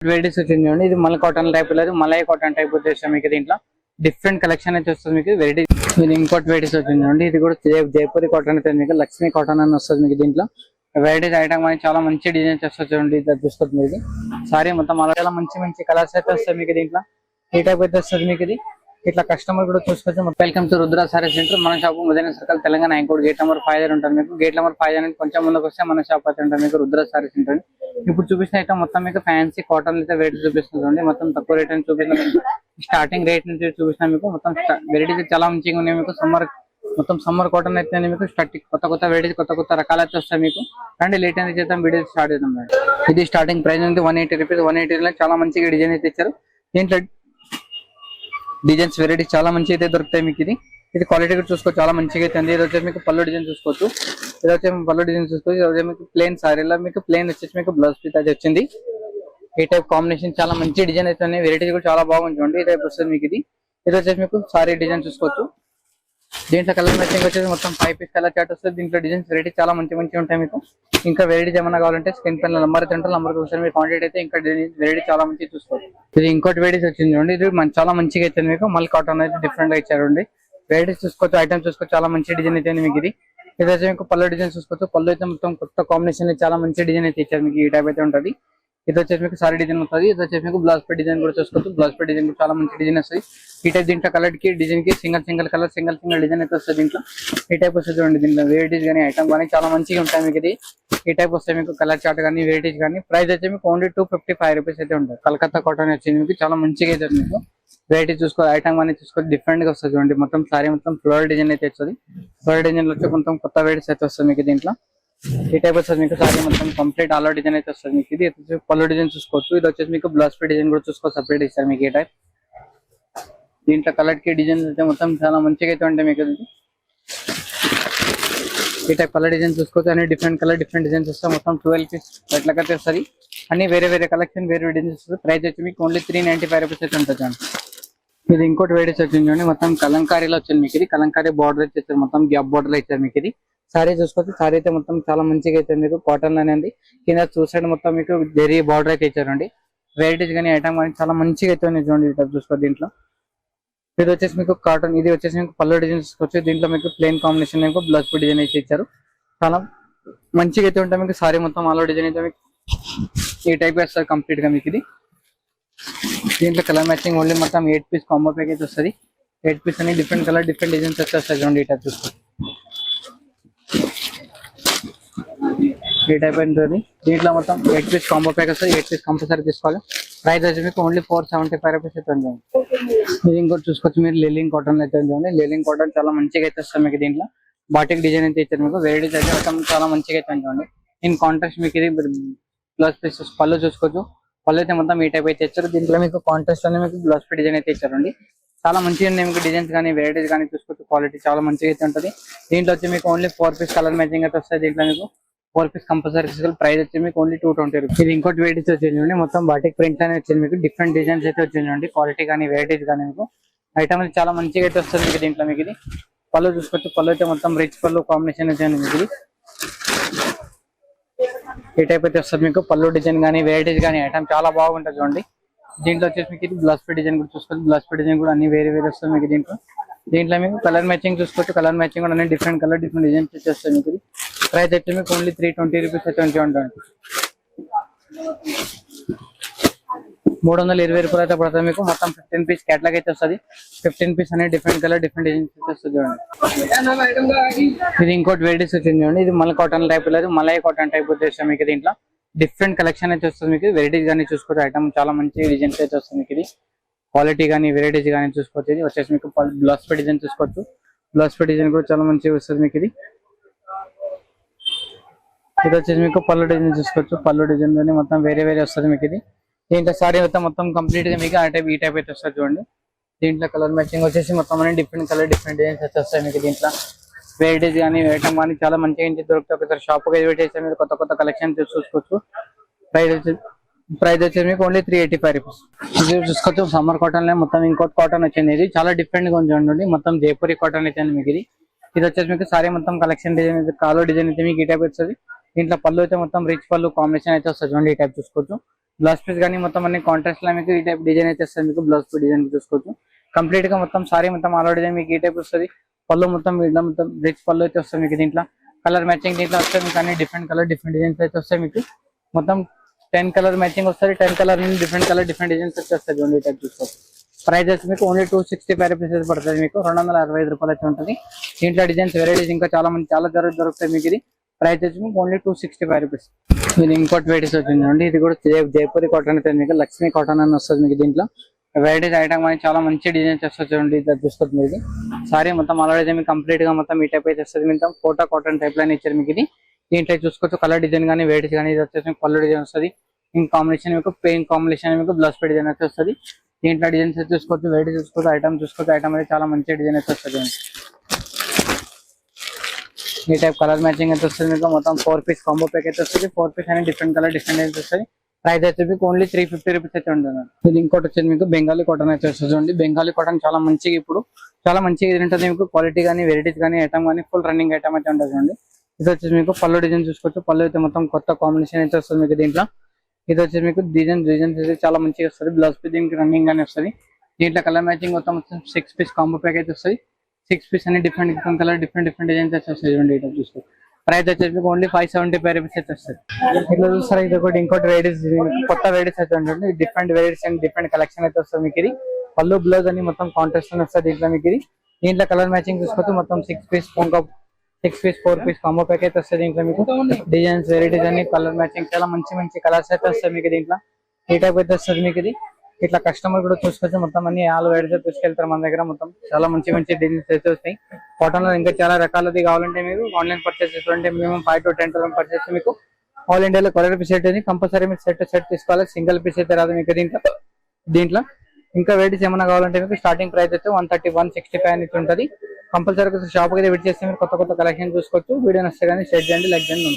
Varieties వచ్చింది చూడండి. ఇది మల్ కాటన్ టైప్ లేదు, మలై కాటన్ టైప్ వచ్చేసి మీకు దీంట్లో డిఫరెంట్ కలెక్షన్ అయితే వస్తుంది మీకు వెరైటీ. ఇది ఇంకోటి వెరైటీస్ వచ్చింది చూడండి. ఇది కూడా జైపూరి కాటన్ అయితే మీకు లక్ష్మీ కాటన్ అని వస్తుంది మీకు దీంట్లో. వెరైటీస్ ఐటమ్ అని చాలా మంచి డిజైన్స్ వస్తుంది చూడండి. ఇది చూస్తుంది మీకు సారీ మొత్తం అలా చాలా మంచి మంచి కలర్స్ అయితే వస్తాయి మీకు దీంట్లో. ఈ టైప్ అయితే వస్తుంది మీకు ఇది. ఇట్లా కస్టమర్ కూడా చూసుకోవచ్చు. Welcome to Rudra sorry centre. మన షాప్ ఉదయన సర్కల్ తెలంగాణ ఇంకోటి గేట్ నెంబర్ 5 ఉంటుంది మీకు. గేట్ నెంబర్ 5 అనేది కొంచెం ముందుకు వస్తే మన షాప్ అయితే ఉంటుంది మీకు రుద్ర సారీ సెంటర్. ఇప్పుడు చూపిస్తున్న ఐటమ్ మొత్తం మీకు ఫ్యాన్సీ కాటన్ అయితే వెరైటీ చూపిస్తుంది. మొత్తం తక్కువ రేట్ అని చూపిస్తుంది. స్టార్టింగ్ రేట్ నుంచి చూపిస్తున్నా మీకు. మొత్తం వెరైటీస్ చాలా మంచిగా ఉన్నాయి మీకు. సమ్మర్ కాటన్ అయితే మీకు స్టార్టింగ్ కొత్త వెరైటీస్ కొత్త రకాలు అయితే వస్తాయి మీకు. రండి లేట్ అనేది చేద్దాం, వీడియో స్టార్ట్ చేద్దాం. ఇది స్టార్టింగ్ ప్రైస్ ఉంది 180 రూపీస్. 180 లో చాలా మంచిగా డిజైన్ అయితే ఇచ్చారు. దీంట్లో డిజైన్స్ వెరైటీస్ చాలా మంచి అయితే దొరుకుతాయి మీకు. ఇది క్వాలిటీ కూడా చూసుకోవచ్చు, చాలా మంచిగా అయితే ఉంది. ఇది వచ్చేసి మీకు పళ్ళు డిజైన్ చూసుకోవచ్చు. ఇది వచ్చి పళ్ళు డిజైన్ చూసుకోవచ్చు. ఇది వచ్చి మీకు ప్లేన్ సారీలో మీకు ప్లేన్ వచ్చేసి మీకు బ్లౌజ్ పీస్ అయితే వచ్చింది. ఈ టైప్ కాంబినేషన్ చాలా మంచి డిజైన్ అయితే ఉన్నాయి. వెరైటీస్ కూడా చాలా బాగుంది చూడండి. ఈ టైప్ వస్తుంది మీకు ఇది. ఇది వచ్చేసి మీకు సారీ డిజైన్ చూసుకోవచ్చు. దీంట్లో కలర్ మ్యాచింగ్ వచ్చేసి మొత్తం 5 పీస్ కలర్ చార్ట్ వస్తుంది. దీంట్లో డిజైన్స్ వెరైటీ చాలా మంచి ఉంటాయి మీకు. ఇంకా వెరైటీస్ ఏమన్నా కావాలంటే స్క్రీన్ పైన నెంబర్ అయితే ఉంటుంది, నెంబర్ ఒకసారి మీరు కాంటాక్ట్ అయితే ఇంకా వెరైటీ చాలా మంచిగా చూసుకోవచ్చు. ఇది ఇంకోటి వెరైటీస్ వచ్చింది చూడండి. ఇది చాలా మంచిగా అయితే మీకు మల్ కాటన్ అయితే డిఫరెంట్ గా ఇచ్చారండి. వెరైటీస్ చూసుకోవచ్చు, ఐటమ్స్ చూసుకోవచ్చు, చాలా మంచి డిజైన్ అయితే మీకు ఇది. ఇది వచ్చి మీకు పళ్ళు డిజైన్ చూసుకోవచ్చు. పళ్ళు అయితే మొత్తం కొత్త కాంబినేషన్ చాలా మంచి డిజైన్ అయితే ఇచ్చారు మీకు. ఈ టైప్ అయితే ఉంటుంది. ఇది వచ్చేసి మీకు సారీ డిజైన్ వస్తుంది. ఇది వచ్చేసి మీకు బ్లౌజ్ పే డిజైన్ కూడా చూసుకోవచ్చు. బ్లౌజ్ పే డిజైన్ కూడా చాలా మంచి డిజైన్ వస్తుంది. ఈ టైప్ దీంట్లో కలర్ కి డిజైన్ కి సింగిల్ కలర్ సింగిల్ డిజైన్ అయితే వస్తుంది దీంట్లో. ఈ టైప్ వస్తుంది చూడండి. దీంట్లో వెరైటీస్ కానీ ఐటమ్ కానీ చాలా మంచిగా ఉంటాయి మీకు ఇది. ఈ టైప్ వస్తాయి మీకు కలర్ చార్ట్ కానీ వెరైటీస్ కానీ. ప్రైస్ వచ్చి మీకు ఓన్లీ 255 రూపీస్ అయితే ఉంటుంది. కలకత్తా కాటన్ వచ్చింది మీకు, చాలా మంచిగా అయితే మీకు. వెరైటీ చూసుకోవాలి, ఐటమ్ కానీ చూసుకోవాలి, డిఫరెంట్ గా వస్తుంది చూడండి. మొత్తం సారీ మొత్తం ఫ్లోరల్ డిజైన్ అయితే వస్తుంది. ఫ్లోరల్ డిజైన్ వచ్చి మొత్తం కొత్త వెరైటీస్ అయితే వస్తుంది మీకు దీంట్లో. ఈ టైప్ వస్తుంది మీకు సారీ మొత్తం కంప్లీట్ ఆల్ డిజైన్ అయితే వస్తుంది మీకు. ఇది పళ్ళు డిజైన్ చూసుకోవచ్చు. ఇది వచ్చేసి మీకు బ్లౌజ్ పే డిజైన్ కూడా చూసుకోవచ్చు, సపరేట్ ఇస్తారు మీకు. ఈ టైప్ దీంట్లో కలర్ కి డిజైన్ అయితే మొత్తం చాలా మంచిగా అయితే ఉంటాయి మీకు. ఈ టైప్ కలర్ డిజైన్ చూసుకోవచ్చు. అన్ని డిఫరెంట్ కలర్ డిఫరెంట్ డిజైన్స్ వస్తాయి. మొత్తం 12 పీస్ ఎట్లకైతే వస్తుంది. అన్ని వేరే కలెక్షన్ వేరే డిజైన్స్ వస్తుంది. ప్రైస్ వచ్చి మీకు ఓన్లీ 395 రూపీస్ అయితే ఉంటుంది. ఇది ఇంకోటి వెరైటీస్ వచ్చింది చూడండి. మొత్తం కలంకారీలో వచ్చింది మీకు ఇది. కలంకారీ బార్డర్ ఇచ్చారు, మొత్తం గ్యాప్ బార్డర్ ఇచ్చారు మీకు ఇది. సారీ చూసుకోవచ్చు. సారీ అయితే మొత్తం చాలా మంచిగా అయితే మీకు కాటన్ లోనే ఉంది. కింద చూసైడ్ మొత్తం మీకు జెరీ బార్డర్ అయితే ఇచ్చారండి. వెరైటీస్ కానీ ఐటమ్ కానీ చాలా మంచిగా అయితే ఉంది చూడండి. ఇట్లా చూసుకోవచ్చు. దీంట్లో ఇది వచ్చేసి మీకు కాటన్. ఇది వచ్చేసి మీకు పళ్ళు డిజైన్ చూసుకోవచ్చు. దీంట్లో మీకు ప్లెయిన్ కాంబినేషన్ మీకు బ్లౌజ్ పే డిజైన్ అయితే ఇచ్చారు. చాలా మంచిగా అయితే ఉంటాయి మీకు. సారీ మొత్తం ఆల్ డిజైన్ అయితే మీకు ఈ టైప్ వేస్తారు కంప్లీట్ గా మీకు ఇది. దీంట్లో కలర్ మ్యాచింగ్ ఓన్లీ మొత్తం 8 పీస్ కాంబో ప్యాక్ అయితే వస్తుంది. 8 పీస్ అని డిఫరెంట్ కలర్ డిఫరెంట్ డిజైన్స్ వస్తాయి చూడండి. ఈ టైప్ చూసుకోండి. ఈ టైప్ ఉంటుంది. దీంట్లో మొత్తం 8 పీస్ కాంబో ప్యాక్ వస్తుంది. 8 పీస్ కంపల్సరీ తీసుకోవాలి. ప్రైస్ వచ్చి మీకు ఓన్లీ 475 రూపీస్ అయితే ఉంది. ఇది ఇంకోటి చూసుకోవచ్చు మీరు. లెలింగ్ కాటన్ అయితే చూడండి. లెలింగ్ కాటన్ చాలా మంచిగా అయితే వస్తుంది మీకు. దీంట్లో బాటిక్ డిజైన్ అయితే ఇచ్చారు మీకు. వెరైటీస్ అయితే చాలా మంచిగా అయితే చూడండి. ఇన్ కాంట్రాస్ట్ మీకు ఇది బ్లౌజ్ పీస్ పళ్ళు చూసుకోవచ్చు. పళ్ళు అయితే మొత్తం ఈ టైప్ అయితే ఇచ్చారు. దీంట్లో మీకు కాంట్రాస్ట్ అనేది మీకు బ్లౌజ్ పే డిజైన్ అయితే ఇచ్చారండి. చాలా మంచిగా ఉన్నాయి మీకు. డిజైన్స్ కానీ వెరైటీస్ కానీ చూసుకోవచ్చు. క్వాలిటీ చాలా మంచిగా అయితే ఉంటుంది. దీంట్లో వచ్చి మీకు ఓన్లీ 4 పీస్ కలర్ మ్యాచింగ్ అయితే వస్తాయి. దీంట్లో మీకు 4 పీస్ కంపల్సరీ తీసుకోవాలి. ప్రైస్ వచ్చి మీకు ఓన్లీ 220 రూపీస్. ఇది ఇంకోటి వెరైటీస్ వచ్చింది మొత్తం బాటిక్ ప్రింట్ అనేది వచ్చింది మీకు. డిఫరెంట్ డిజైన్స్ అయితే వచ్చింది. క్వాలిటీ కానీ వెరైటీస్ కానీ మీకు ఐటమ్ అయితే చాలా మంచిగా అయితే వస్తుంది మీకు. దీంట్లో మీకు ఇది పళ్ళు చూసుకోవచ్చు. పళ్ళు అయితే మొత్తం రిచ్ పళ్ళు కాంబినేషన్ అయితే మీకు ఇది. ఈ టైప్ అయితే వస్తుంది మీకు. పళ్ళు డిజైన్ కానీ వెరైటీస్ కానీ ఐటమ్ చాలా బాగుంటుంది చూడండి. దీంట్లో వచ్చేసి మీకు ఇది బ్లౌజ్ పే డిజైన్ కూడా చూసుకోవచ్చు. బ్లౌజ్ పే డిజైన్ కూడా అన్ని వేరే వస్తుంది మీకు. దీంట్లో మీకు కలర్ మ్యాచింగ్ చూసుకోవచ్చు. కలర్ మ్యాచింగ్ కూడా అన్ని డిఫరెంట్ కలర్ డిఫరెంట్ డిజైన్స్ వచ్చేస్తాయి మీకు. ప్రైస్ వచ్చి మీకు ఓన్లీ 320 రూపీస్ అయితే ఉంటుంది. 320 రూపాయలు అయితే పడుతుంది మీకు. మొత్తం 15 పీస్ క్యాటలాగ్ అయితే వస్తుంది. 15 పీస్ అనేది డిఫరెంట్ కలర్ డిఫరెంట్ డిజైన్స్ అయితే వస్తుంది చూడండి. ఇది ఇంకోటి వెరైటీస్ వచ్చింది చూడండి. ఇది మల్ కాటన్ టైప్ లేదు, మలై కాటన్ టైప్ వచ్చేసి మీకు. దీంట్లో డిఫరెంట్ కలెక్షన్ అయితే వస్తుంది మీకు. వెరైటీస్ కానీ చూసుకోవచ్చు. ఐటమ్ చాలా మంచి డిజైన్స్ అయితే వస్తుంది మీకు ఇది. క్వాలిటీ కానీ వెరైటీస్ కానీ చూసుకోవచ్చు. ఇది వచ్చేసి మీకు బ్లౌజ్ పే డిజైన్ చూసుకోవచ్చు. బ్లౌజ్ పే డిజైన్ కూడా చాలా మంచిగా వస్తుంది మీకు ఇది. ఇది వచ్చేసి మీకు పళ్ళు డిజైన్ చూసుకోవచ్చు. పళ్ళు డిజైన్ కానీ మొత్తం వేరే వస్తుంది మీకు ఇది. దీంట్లో సారీ మొత్తం కంప్లీట్ గా మీకు ఈ టైప్ అయితే వస్తుంది చూడండి. దీంట్లో కలర్ మ్యాచింగ్ వచ్చేసి మొత్తం అన్ని డిఫరెంట్ కలర్ డిఫరెంట్ డిజైన్స్ అయితే వస్తాయి మీకు. దీంట్లో వెరైటీస్ కానీ ఐటమ్ కానీ చాలా మంచిగా దొరుకుతాయి. ఒకసారి షాప్ కి విజిట్ చేస్తే మీరు కొత్త కలెక్షన్ చూసుకోవచ్చు. ప్రైస్ వచ్చేసి మీకు ఓన్లీ 385 రూపీస్. ఇది చూసుకోవచ్చు. సమ్మర్ కాటన్ లో మొత్తం ఇంకోటి కాటన్ వచ్చింది. ఇది చాలా డిఫరెంట్ గా ఉంది. మొత్తం జైపూరి కాటన్ అయితే మీకు ఇది. ఇది వచ్చేసి మీకు సారీ మొత్తం కలెక్షన్ డిజైన్ అయితే కాలో డిజైన్ అయితే మీకు ఈ టైప్ వస్తుంది. దీంట్లో పళ్ళు అయితే మొత్తం రిచ్ పళ్ళు కాంబినేషన్ అయితే వస్తుంది చూడండి. ఈ టైప్ చూసుకోవచ్చు. బ్లౌజ్ పీస్ కానీ మొత్తం అన్ని కాంట్రాస్ట్ లో మీకు ఈ టైప్ డిజైన్ అయితే వస్తుంది. మీకు బ్లౌజ్ పీస్ డిజైన్ చూసుకోవచ్చు. కంప్లీట్ గా మొత్తం సారీ మొత్తం ఆల్ డిజైన్ మీకు ఈ టైప్ వస్తుంది. పళ్ళు మొత్తం ఇట్లా మొత్తం రిచ్ పళ్ళు అయితే వస్తుంది మీకు. దీంట్లో కలర్ మ్యాచింగ్ దీంట్లో వస్తుంది మీకు. అన్ని డిఫరెంట్ కలర్ డిఫరెంట్ డిజైన్స్ అయితే వస్తాయి మీకు. మొత్తం 10 కలర్ మ్యాచింగ్ వస్తుంది. 10 colour different colour different designs అయితే వస్తుంది. ఓన్లీ టైప్ చూసుకోవచ్చు. ప్రైజెస్ మీకు ఓన్లీ 265 రూపీస్ పడుతుంది మీకు. 265 రూపాయలు అయితే ఉంటుంది. దీంట్లో డిజైన్స్ వెరైటీస్ ఇంకా చాలా దొరుకుతాయి మీకు. ఇది ప్రైస్ వచ్చి మీకు ఓన్లీ 265 రూపీస్. ఇది ఇంకోటి వెరైటీస్ వచ్చిందండి. ఇది కూడా జైపూరి కాటన్ అయితే మీకు. లక్ష్మీ కాటన్ అని వస్తుంది మీకు. దీంట్లో వెరైటీస్ ఐటమ్ కానీ చాలా మంచి డిజైన్స్ వస్తుంది. ఇది చూసుకోవచ్చు మీకు. సారీ మొత్తం ఆల్రెడీ మీకు కంప్లీట్ గా మొత్తం ఈ టైప్ అయితే వస్తుంది. మొత్తం కోటా కాటన్ టైప్ లో ఇచ్చారు మీకు. ఇది దీంట్లో చూసుకోవచ్చు. కలర్ డిజైన్ కానీ వెరైటీస్ కానీ ఇది వచ్చేసి పళ్ళు డిజైన్ వస్తుంది. ఇంక కాంబినేషన్ మీకు పెయిన్ కాంబినేషన్ మీకు బ్లౌజ్ పీస్ డిజైన్ అయితే వస్తుంది. దీంట్లో డిజైన్స్ చూసుకోవచ్చు. వెరైటీ చూసుకోవచ్చు. ఐటమ్ చూసుకోవచ్చు. ఐటమ్ అయితే చాలా మంచి డిజైన్ అయితే వస్తుంది. ఈ టైప్ కలర్ మ్యాచింగ్ అయితే వస్తుంది మీకు. మొత్తం 4 పీస్ కాంబో ప్యాక్ అయితే వస్తుంది. 4 పీస్ అనేది డిఫరెంట్ కలర్ డిఫరెంట్ అయితే వస్తుంది. ప్రైస్ అయితే మీకు ఓన్లీ 350 రూపీస్ అయితే ఉంటుంది. ఇది ఇంకోటి వచ్చేది మీకు బెంగాలీ కాటన్ అయితే వస్తుంది. బెంగాలీ కాటన్ చాలా మంచిగా ఇప్పుడు చాలా మంచిగా ఇది ఉంటుంది మీకు. క్వాలిటీ కానీ వెరైటీస్ కానీ ఐటమ్ కానీ ఫుల్ రన్నింగ్ ఐటమ్ అయితే ఉంటుంది. ఇది వచ్చేసి మీకు పళ్ళు డిజైన్ చూసుకోవచ్చు. పళ్ళు అయితే మొత్తం కొత్త కాంబినేషన్ అయితే వస్తుంది మీకు. దీంట్లో ఇది వచ్చేసి మీకు డిజైన్స్ అయితే చాలా మంచిగా వస్తుంది. బ్లౌజ్ పీస్ దీనికి రన్నింగ్ గానే వస్తుంది. దీంట్లో కలర్ మ్యాచింగ్ మొత్తం 6 పీస్ కాంబో ప్యాక్ అయితే వస్తుంది. 6 పీస్ అన్ని డిఫరెంట్ కలర్ డిఫరెంట్ డిజైన్స్ అయితే వస్తాయి. చూసుకో ప్రైస్ వచ్చేసి మీకు ఓన్లీ 575 రూపీస్ అయితే వస్తుంది. ఇట్లా చూస్తారా ఇది ఒకటి ఇంకోటి వెరైటీస్ కొత్త వెరైటీస్ అయితే ఉంటుంది. Different varieties and different collection అయితే వస్తుంది మీకు. ఇది పళ్ళు బ్లౌజ్ అని మొత్తం కాంట్రాస్ట్ అని వస్తుంది దీంట్లో మీకు. ఇది దీంట్లో కలర్ మ్యాచింగ్ చూసుకోవచ్చు. మొత్తం 6 పీస్ 4 పీస్ కాంబో ప్యాక్ అయితే వస్తుంది. దీంట్లో మీకు డిజైన్స్ వెరైటీస్ అన్ని కలర్ మ్యాచింగ్ చాలా మంచి కలర్స్ అయితే వస్తాయి మీకు. దీంట్లో ఈ టైప్ అయితే వస్తుంది మీకు. ఇది ఇట్లా కస్టమర్ కూడా చూసుకోవచ్చు. మొత్తం అన్ని ఆల్ వెరైటీస్ తీసుకెళ్తారు మన దగ్గర. మొత్తం చాలా మంచి డిజైన్స్ అయితే వస్తాయి. కాటన్ లో ఇంకా చాలా రకాలది కావాలంటే మీరు ఆన్లైన్ పర్చేస్ చేసుకోవాలంటే మినిమం 5 to 10,000 పర్చేస్ మీకు ఆల్ ఇండియాలో కొరియర్ పీస్ అయితే కంపల్సరీ మీరు సెట్ తీసుకోవాలి. సింగిల్ పీస్ అయితే రాదు మీకు. దీంట్లో ఇంకా వెరైటీస్ ఏమైనా కావాలంటే మీకు స్టార్టింగ్ ప్రైస్ అయితే 130 165 నుంచి ఉంటుంది. కంపల్సరీ షాప్ అయితే విజిట్ చేస్తే మీరు కొత్త కలెక్షన్ చూసుకోవచ్చు. వీడియో నచ్చితే కానీ షేర్ చేయండి, లైక్ చేయండి.